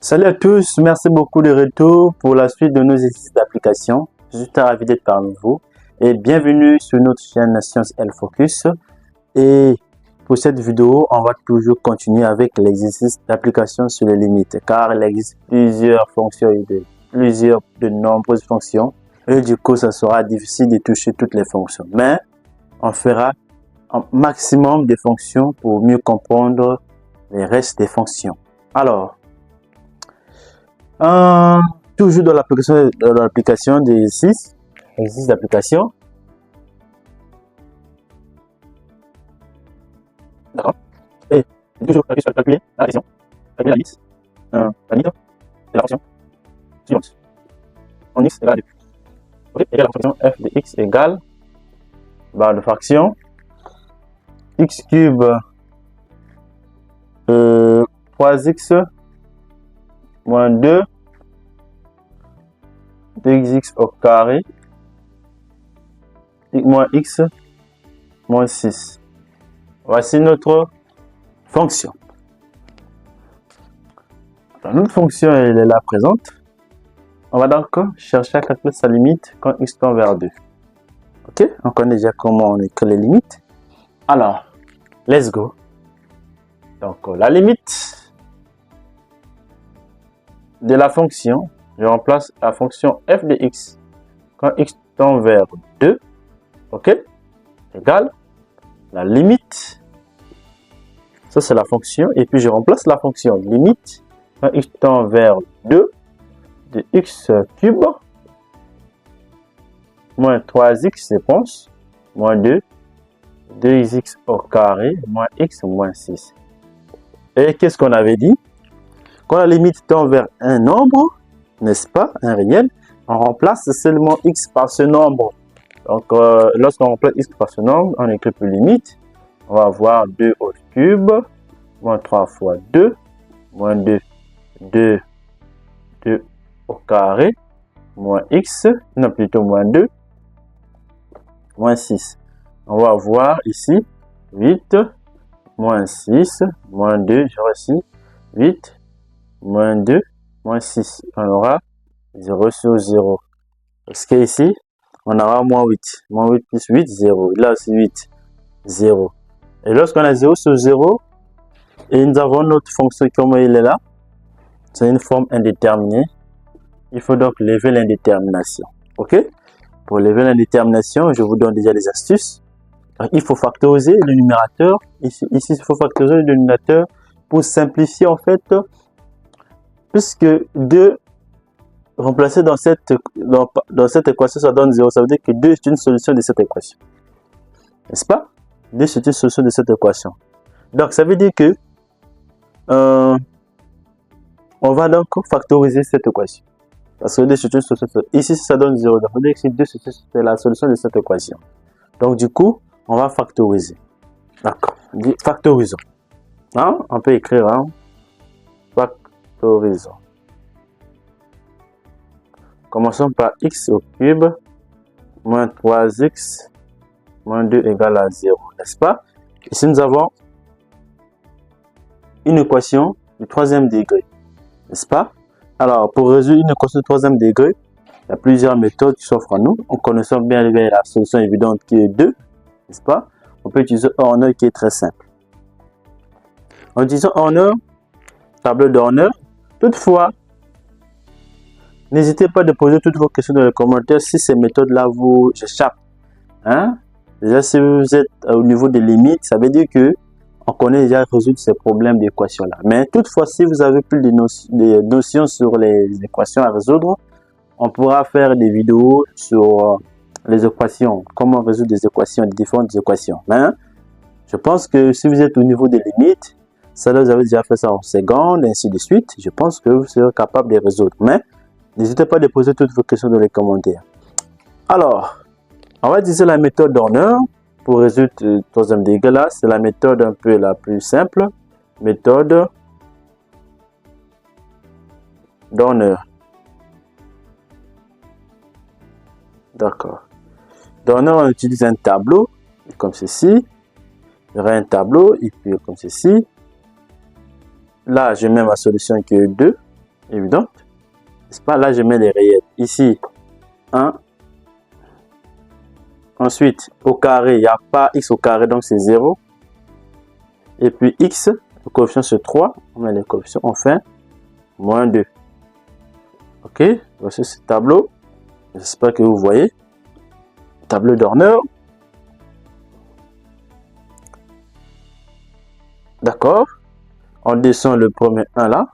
Salut à tous, merci beaucoup de retour pour la suite de nos exercices d'application. Je suis très ravi d'être parmi vous et bienvenue sur notre chaîne Science L Focus. Et pour cette vidéo, on va toujours continuer avec l'exercice d'application sur les limites car il existe plusieurs fonctions et de nombreuses fonctions et du coup, ça sera difficile de toucher toutes les fonctions. Mais on fera un maximum de fonctions pour mieux comprendre les restes des fonctions. Alors, toujours dans l'application des exercices d'application. D'accord. Et toujours calculer la addition, calculer la limite, la limite de la fonction suivante. En x égale 2. Ok, égale la fonction f de x égale barre de fraction x cube 3x moins 2 2x au carré moins x moins 6. Voici notre fonction. Alors, notre fonction elle est là présente. On va donc chercher à calculer sa limite quand x tend vers 2. Ok, on connaît déjà comment on écrit les limites. Alors, let's go. Donc, la limite de la fonction, je remplace la fonction f de x quand x tend vers 2, ok, égale la limite, ça c'est la fonction, et puis je remplace la fonction limite quand x tend vers 2 de x cube moins 3x, je pense, moins 2, 2x au carré moins x moins 6. Et qu'est-ce qu'on avait dit? Quand la limite tend vers un nombre, n'est-ce pas, un réel, on remplace seulement x par ce nombre. Donc, lorsqu'on remplace x par ce nombre, on écrit plus limite. On va avoir 2 au cube, moins 3 fois 2, moins 2, 2 au carré, moins x, non plutôt moins 2, moins 6. On va avoir ici 8, moins 6, moins 2, j'aurai ici 8, moins 2, moins 6. On aura 0 sur 0. Parce que ici, on aura moins 8. Moins 8 plus 8, 0. Là aussi 8, 0. Et lorsqu'on a 0 sur 0, et nous avons notre fonction comme il est là, c'est une forme indéterminée. Il faut donc lever l'indétermination. Ok? Pour lever l'indétermination, je vous donne déjà des astuces. Il faut factoriser le numérateur. Ici, il faut factoriser le dénominateur pour simplifier en fait. Puisque 2 remplacé dans cette équation, ça donne 0. Ça veut dire que 2 est une solution de cette équation. N'est-ce pas? 2 c'est une solution de cette équation. Donc, ça veut dire que on va donc factoriser cette équation. Parce que 2 c'est une solution. Ici, ça donne 0. Ça veut dire que 2 c'est la solution de cette équation. Donc, du coup, on va factoriser. D'accord. Factorisons. Hein? On peut écrire, hein? Factorisons. Commençons par x au cube moins 3x moins 2 égale à 0, n'est-ce pas? Ici, nous avons une équation du troisième degré, n'est-ce pas? Alors, pour résoudre une équation du troisième degré, il y a plusieurs méthodes qui s'offrent à nous. En connaissant bien la solution évidente qui est 2, n'est-ce pas? On peut utiliser Horner qui est très simple. En utilisant Horner, tableau d'Horner, toutefois, n'hésitez pas à poser toutes vos questions dans les commentaires si ces méthodes-là vous échappent. Hein? Déjà, si vous êtes au niveau des limites, ça veut dire que on connaît déjà résoudre ces problèmes d'équations-là. Mais toutefois, si vous avez plus de notions sur les équations à résoudre, on pourra faire des vidéos sur les équations, comment résoudre des équations, des différentes équations. Mais je pense que si vous êtes au niveau des limites, ça vous avez déjà fait ça en seconde, et ainsi de suite. Je pense que vous serez capable de résoudre. Mais n'hésitez pas à poser toutes vos questions dans les commentaires. Alors, on va utiliser la méthode d'Horner pour résoudre le troisième degré là. C'est la méthode un peu la plus simple. Méthode d'Horner. D'accord. D'Horner, on utilise un tableau comme ceci. Il y aura un tableau et puis comme ceci. Là, je mets ma solution qui est 2. évidente. N'est-ce pas? Là, je mets les réels. Ici, 1. Ensuite, au carré, il n'y a pas x au carré, donc c'est 0. Et puis x, le coefficient c'est 3. On met les coefficients, enfin, moins 2. Ok, voici ce tableau. J'espère que vous voyez. Tableau d'Horner. D'accord. On descend le premier 1 là.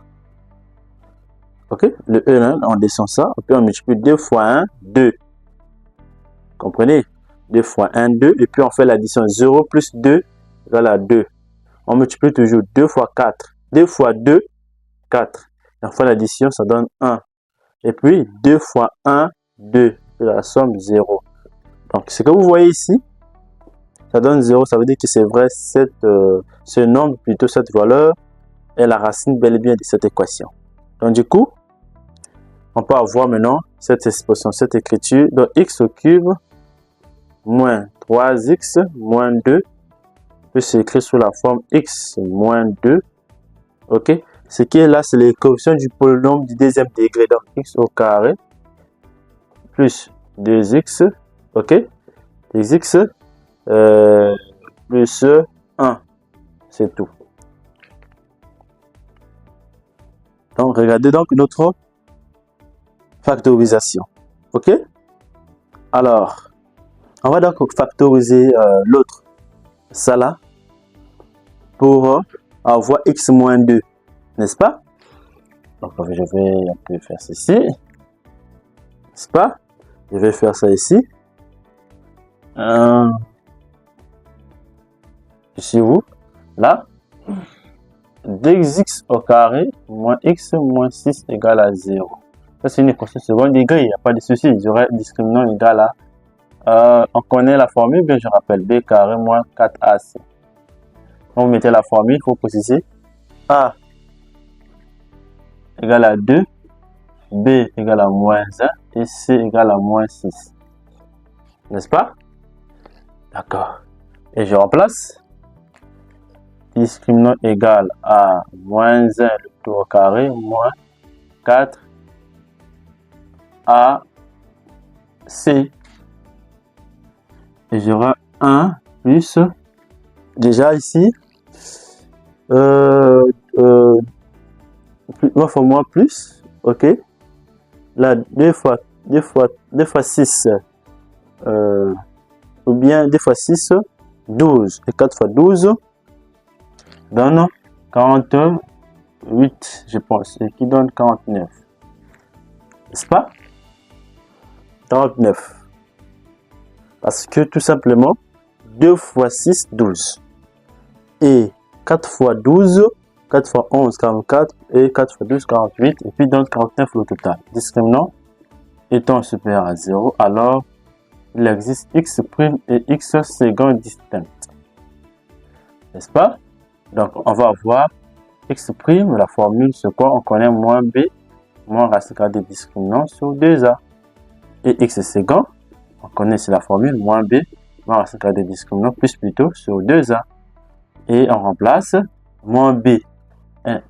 Ok, le 1, on descend ça. Et puis on multiplie 2 fois 1, 2. Comprenez? 2 fois 1, 2. Et puis on fait l'addition 0 plus 2 égale à 2. On multiplie toujours 2 fois 4. 2 fois 2, 4. Et on fait l'addition, ça donne 1. Et puis 2 fois 1, 2. Et la somme 0. Donc ce que vous voyez ici, ça donne 0. Ça veut dire que c'est vrai, ce nombre, plutôt cette valeur, est la racine bel et bien de cette équation. Donc du coup, on peut avoir maintenant cette expression, cette écriture. Donc x au cube moins 3x moins 2 peut s'écrire sous la forme x moins 2. Ok, ce qui est là, c'est les coefficients du polynôme du deuxième degré. Donc x au carré plus 2x, ok, 2x plus 1, c'est tout. Donc regardez donc notre factorisation. Ok, alors on va donc factoriser l'autre, ça là, pour avoir x moins 2, n'est-ce pas? Donc je vais un peu faire ceci, n'est-ce pas? Je vais faire ça ici. Ici où? Là. 2x au carré moins x moins 6 égale à 0. Ça, c'est une équation second degré, il n'y a pas de souci. J'aurai discriminant égal à... on connaît la formule, bien je rappelle, b carré moins 4ac. Quand vous mettez la formule, il faut préciser a égale à 2, b égale à moins 1 et c égale à moins 6. N'est-ce pas? D'accord. Et je remplace. Discriminant égal à moins 1 le tout au carré moins 4 a c. Et j'aurai 1 plus, déjà ici, plus, moins plus, ok. Là, 2 fois 6, ou bien 2 fois 6, 12. Et 4 fois 12, donne 48, je pense, et qui donne 49. N'est-ce pas? 49. Parce que tout simplement, 2 fois 6, 12. Et 4 fois 12, 4 fois 11, 44. Et 4 fois 12, 48. Et puis donne 49 le total. Discriminant étant supérieur à 0, alors il existe x' et x second distinct. N'est-ce pas? Donc on va avoir x', la formule c'est quoi? On connaît moins b, moins racine carrée des discriminants sur 2a. Et x second, on connaît c'est la formule moins b, moins racine carrée des discriminants plus plutôt sur 2a. Et on remplace moins b.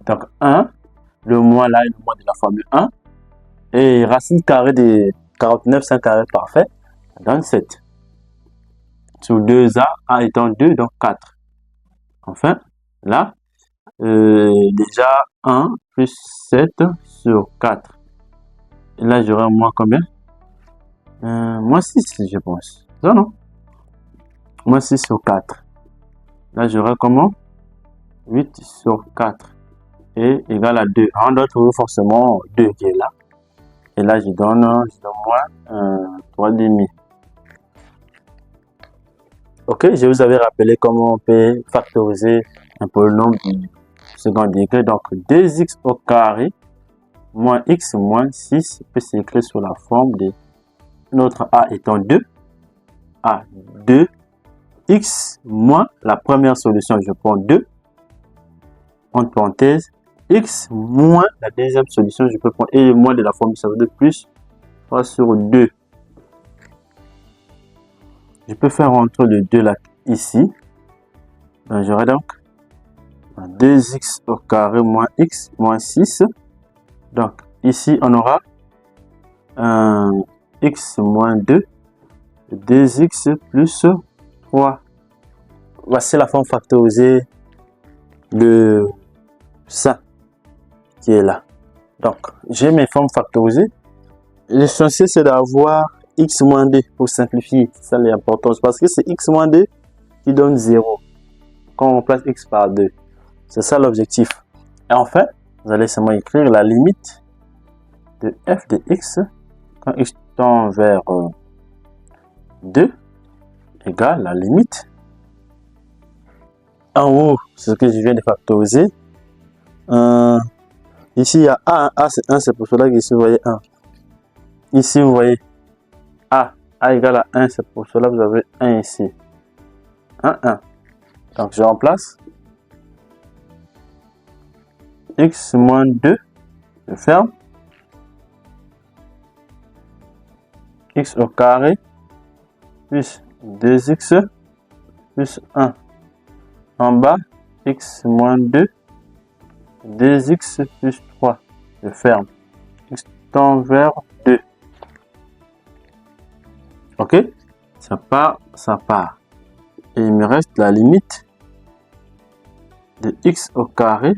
Donc 1, le moins là est le moins de la formule 1. Et racine carrée des 49, c'est un carré parfait, ça donne 7. Sur 2a, a étant 2, donc 4. Enfin, là, déjà 1 plus 7 sur 4. Et là, j'aurai moins combien? Moins 6, je pense. Non, non. Moins 6 sur 4. Là, j'aurai comment? 8 sur 4. Et égal à 2. On doit trouver forcément 2 qui est là. Et là, je donne moins 3,5. Ok, je vous avais rappelé comment on peut factoriser un polynôme du second degré. Donc, 2x au carré moins x moins 6 peut s'écrire sous la forme de notre a étant 2. A 2. X moins la première solution, je prends 2. Entre parenthèses. X moins la deuxième solution, je peux prendre et le moins de la formule, ça veut dire plus 3 sur 2. Je peux faire entre le 2 là, ici. J'aurai donc 2x au carré moins x moins 6 Donc, ici, on aura x moins 2, 2x plus 3. Voici la forme factorisée de ça qui est là. Donc, j'ai mes formes factorisées. L'essentiel, c'est d'avoir x moins 2 pour simplifier. C'est ça l'importance parce que c'est x moins 2 qui donne 0 quand on remplace x par 2. C'est ça l'objectif. Et enfin, vous allez seulement écrire la limite de f de x quand x tend vers 2 égale la limite. En haut, c'est ce que je viens de factoriser. Ici, il y a A. A, c'est 1, c'est pour cela qu'ici, vous voyez 1. Ici, vous voyez A. A égale à 1, c'est pour cela que vous avez 1 ici. 1, 1. Donc, je remplace. X moins 2, je ferme. X au carré plus 2x plus 1. En bas, x moins 2, 2x plus 3. Je ferme. X tend vers 2. Ok? Ça part, ça part. Et il me reste la limite de x au carré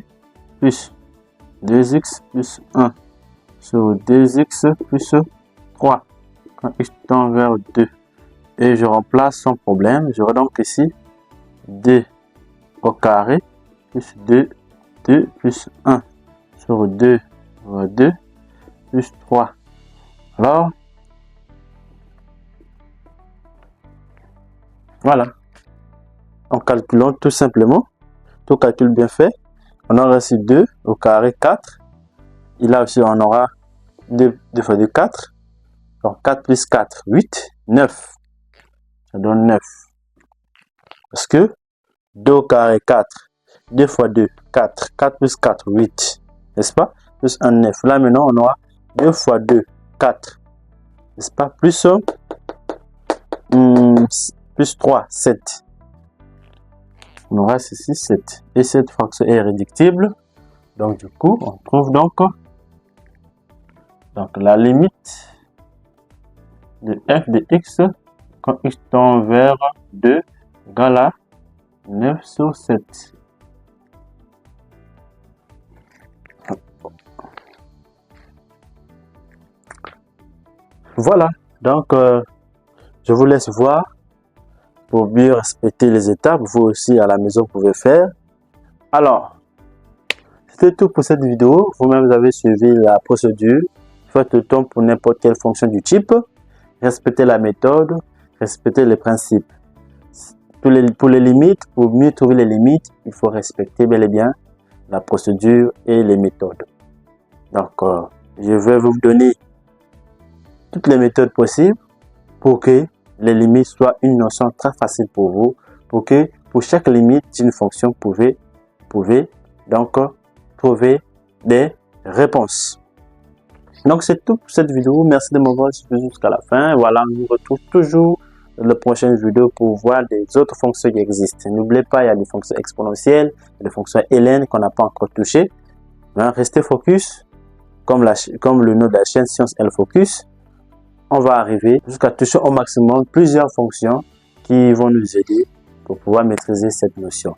plus 2x plus 1 sur 2x plus 3 quand x tend vers 2. Et je remplace sans problème. J'aurai donc ici 2 au carré plus 2, 2 plus 1 sur 2 fois 2 plus 3. Alors, voilà. En calculant tout simplement, tout calcul bien fait, on aura ici 2 au carré 4. Et là aussi, on aura 2 fois 2, 4. Donc 4 plus 4, 8, 9. Ça donne 9. Parce que 2 au carré 4, 2 fois 2, 4. 4 plus 4, 8. N'est-ce pas? Plus 1, 9. Là maintenant, on aura 2 fois 2, 4. N'est-ce pas? Plus 3, 7. On aura ceci 7. Et cette fraction est réductible. Donc du coup, on trouve donc la limite de f de x quand x tend vers 2 égale à 9 sur 7. Voilà, donc je vous laisse voir pour bien respecter les étapes. Vous aussi à la maison vous pouvez faire. Alors, c'était tout pour cette vidéo. Vous-même vous avez suivi la procédure. Faites le temps pour n'importe quelle fonction du type. Respectez la méthode, respectez les principes. Pour les limites, pour mieux trouver les limites, il faut respecter bel et bien la procédure et les méthodes. Donc, je vais vous donner toutes les méthodes possibles pour que les limites soient une notion très facile pour vous, pour que pour chaque limite d'une fonction, vous pouvez donc trouver des réponses. Donc c'est tout pour cette vidéo. Merci de m'avoir suivi jusqu'à la fin. Voilà, on nous retrouve toujours dans la prochaine vidéo pour voir des autres fonctions qui existent. N'oubliez pas, il y a des fonctions exponentielles, des fonctions ln qu'on n'a pas encore touchées. Restez focus, comme le nom de la chaîne Science L Focus. On va arriver jusqu'à toucher au maximum plusieurs fonctions qui vont nous aider pour pouvoir maîtriser cette notion.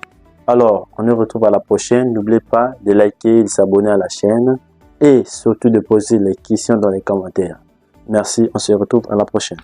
Alors, on nous retrouve à la prochaine. N'oubliez pas de liker, de s'abonner à la chaîne et surtout de poser les questions dans les commentaires. Merci, on se retrouve à la prochaine.